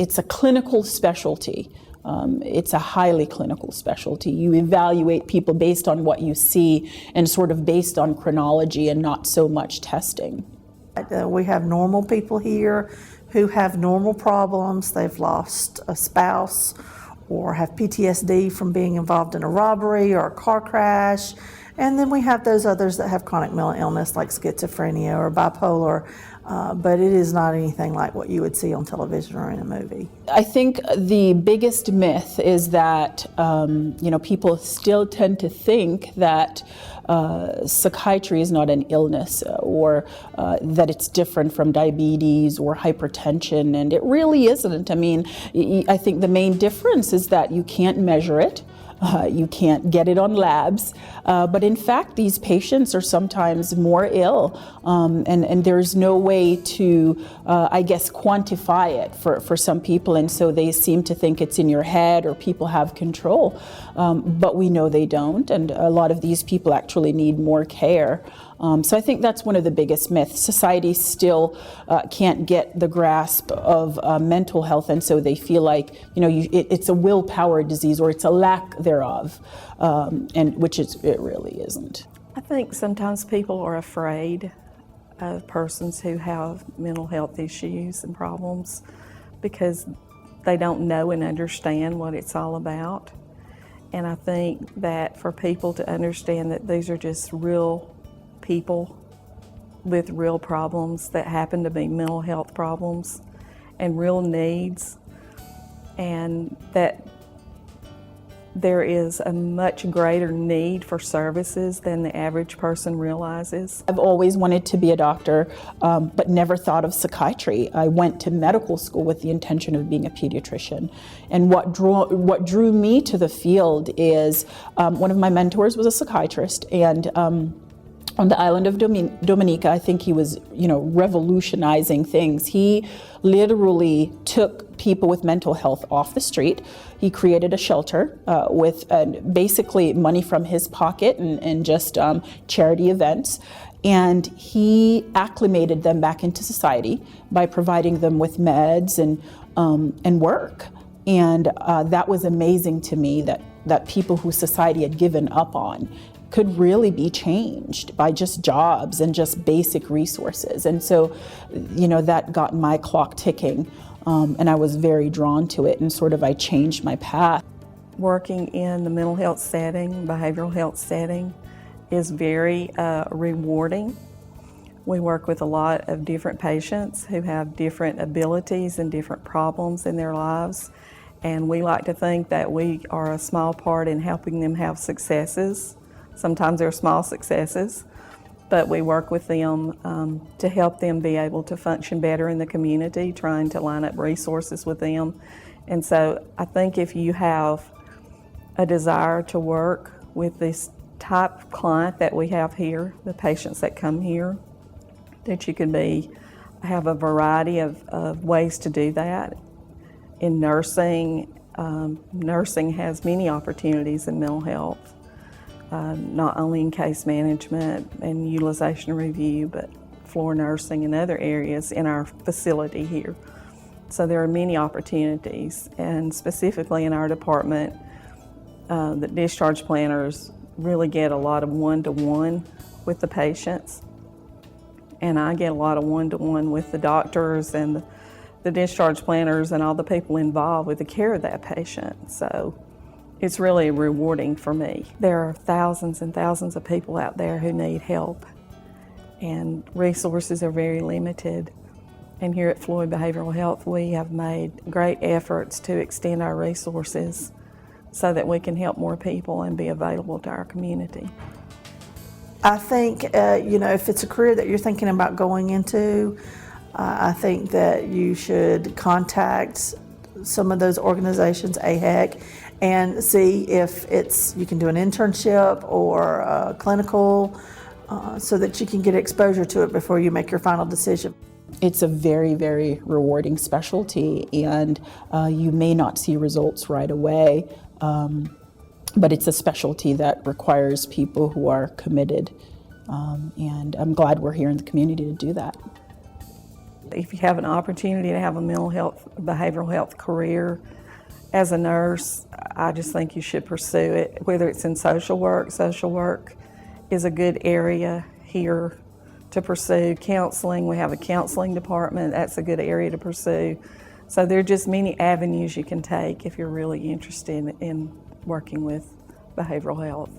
it's a clinical specialty. It's a highly clinical specialty. You evaluate people based on what you see and sort of based on chronology and not so much testing. We have normal people here who have normal problems. They've lost a spouse or have PTSD from being involved in a robbery or a car crash. And then we have those others that have chronic mental illness like schizophrenia or bipolar, but it is not anything like what you would see on television or in a movie. I think the biggest myth is that people still tend to think that psychiatry is not an illness or that it's different from diabetes or hypertension, and it really isn't. I mean, I think the main difference is that you can't measure it. You can't get it on labs, but in fact, these patients are sometimes more ill, and there's no way to, quantify it for some people, and so they seem to think it's in your head or people have control, but we know they don't, and a lot of these people actually need more care. So I think that's one of the biggest myths. Society still can't get the grasp of mental health, and so they feel like it's a willpower disease or it's a lack thereof, and which it really isn't. I think sometimes people are afraid of persons who have mental health issues and problems because they don't know and understand what it's all about. And I think that for people to understand that these are just real people with real problems that happen to be mental health problems and real needs, and that there is a much greater need for services than the average person realizes. I've always wanted to be a doctor, but never thought of psychiatry. I went to medical school with the intention of being a pediatrician. And what drew me to the field is one of my mentors was a psychiatrist, and on the island of Dominica, I think he was, revolutionizing things. He literally took people with mental health off the street. He created a shelter with basically money from his pocket and just charity events. And he acclimated them back into society by providing them with meds and work. And that was amazing to me that people who society had given up on could really be changed by just jobs and just basic resources. And so, that got my clock ticking, and I was very drawn to it, and sort of I changed my path. Working in the mental health setting, behavioral health setting, is very rewarding. We work with a lot of different patients who have different abilities and different problems in their lives, and we like to think that we are a small part in helping them have successes. Sometimes they're small successes, but we work with them to help them be able to function better in the community, trying to line up resources with them. And so I think if you have a desire to work with this type of client that we have here, the patients that come here, that you can have a variety of ways to do that. In nursing, nursing has many opportunities in mental health. Not only in case management and utilization review, but floor nursing and other areas in our facility here. So there are many opportunities, and specifically in our department, the discharge planners really get a lot of one-to-one with the patients, and I get a lot of one-to-one with the doctors and the discharge planners and all the people involved with the care of that patient. So it's really rewarding for me. There are thousands and thousands of people out there who need help, and resources are very limited. And here at Floyd Behavioral Health, we have made great efforts to extend our resources so that we can help more people and be available to our community. I think, if it's a career that you're thinking about going into, I think that you should contact some of those organizations, AHEC, and see if you can do an internship or a clinical so that you can get exposure to it before you make your final decision. It's a very, very rewarding specialty, and you may not see results right away, but it's a specialty that requires people who are committed, and I'm glad we're here in the community to do that. If you have an opportunity to have a mental health, behavioral health career as a nurse, I just think you should pursue it. Whether it's in social work is a good area here to pursue. Counseling, we have a counseling department, that's a good area to pursue. So there are just many avenues you can take if you're really interested in working with behavioral health.